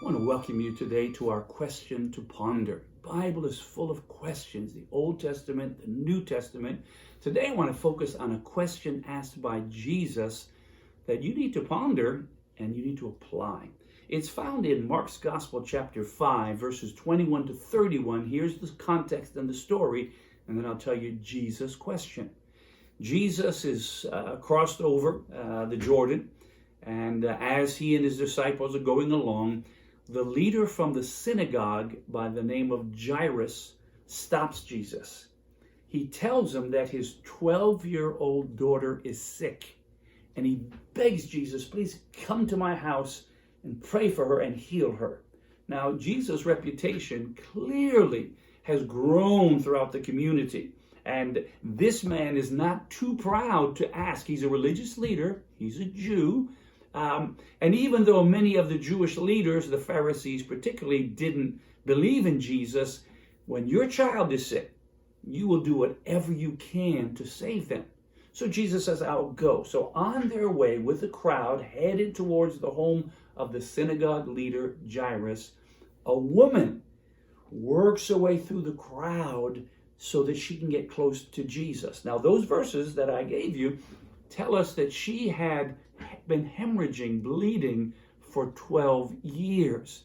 want to welcome you today to our question to ponder. The Bible is full of questions, the Old Testament, the New Testament. Today I want to focus on a question asked by Jesus that you need to ponder and you need to apply. It's found in Mark's Gospel, chapter 5, verses 21 to 31. Here's the context and the story, and then I'll tell you Jesus' question. Jesus is crossed over the Jordan, and as he and his disciples are going along, the leader from the synagogue by the name of Jairus stops Jesus. He tells him that his 12-year-old daughter is sick, and he begs Jesus, please come to my house and pray for her and heal her. Now, Jesus' reputation clearly has grown throughout the community, and this man is not too proud to ask. He's a religious leader, he's a Jew, and even though many of the Jewish leaders, the Pharisees particularly, didn't believe in Jesus, when your child is sick, you will do whatever you can to save them. So Jesus says, I'll go. So on their way with the crowd headed towards the home of the synagogue leader Jairus, a woman works her way through the crowd so that she can get close to Jesus. Now, those verses that I gave you tell us that she had been hemorrhaging, bleeding for 12 years.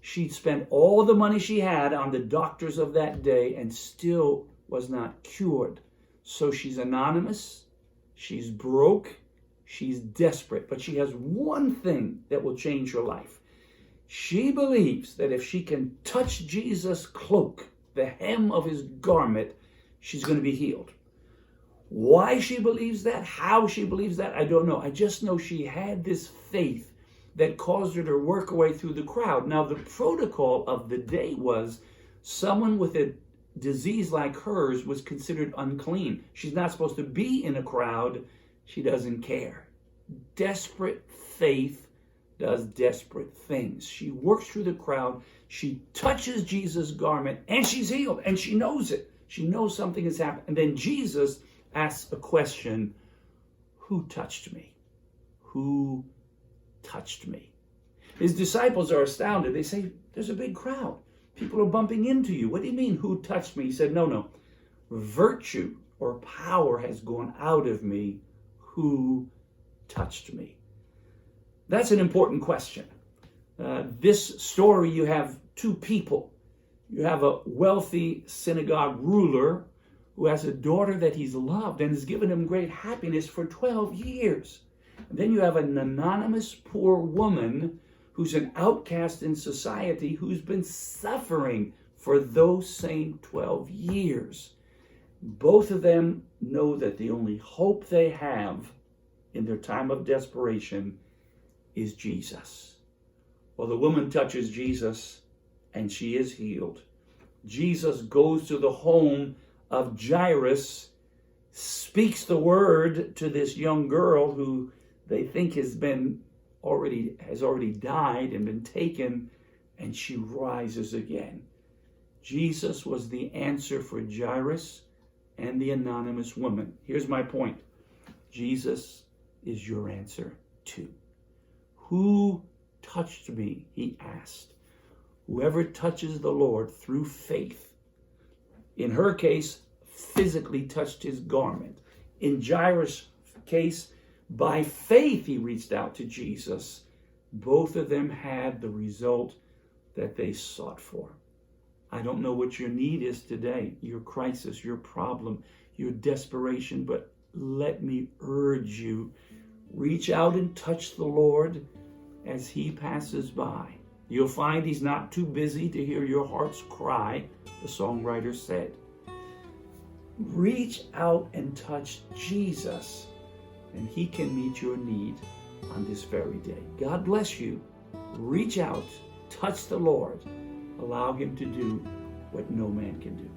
She'd spent all the money she had on the doctors of that day and still was not cured. So she's anonymous, she's broke, she's desperate, but she has one thing that will change her life. She believes that if she can touch Jesus' cloak, the hem of his garment, she's going to be healed. Why she believes that, how she believes that, I don't know. I just know she had this faith that caused her to work her way through the crowd. Now, the protocol of the day was someone with a disease like hers was considered unclean. She's not supposed to be in a crowd. She doesn't care. Desperate faith does desperate things. She works through the crowd. She touches Jesus' garment and she's healed, and she knows it. She knows something has happened. And then Jesus asks a question, who touched me? Who touched me? His disciples are astounded. They say, there's a big crowd. People are bumping into you. What do you mean, who touched me? He said, no. Virtue or power has gone out of me. Who touched me? That's an important question. This story, you have two people. You have a wealthy synagogue ruler who has a daughter that he's loved and has given him great happiness for 12 years. And then you have an anonymous poor woman who's an outcast in society who's been suffering for those same 12 years. Both of them know that the only hope they have in their time of desperation is Jesus. Well, the woman touches Jesus and she is healed. Jesus goes to the home of Jairus, speaks the word to this young girl who they think has already died and been taken, and she rises again. Jesus was the answer for Jairus and the anonymous woman. Here's my point. Jesus is your answer too. Who touched me? He asked. Whoever touches the Lord through faith, in her case, physically touched his garment. In Jairus' case, by faith he reached out to Jesus. Both of them had the result that they sought for. I don't know what your need is today, your crisis, your problem, your desperation, but let me urge you, reach out and touch the Lord as he passes by. You'll find he's not too busy to hear your heart's cry, the songwriter said. Reach out and touch Jesus, and he can meet your need on this very day. God bless you. Reach out, touch the Lord. Allow him to do what no man can do.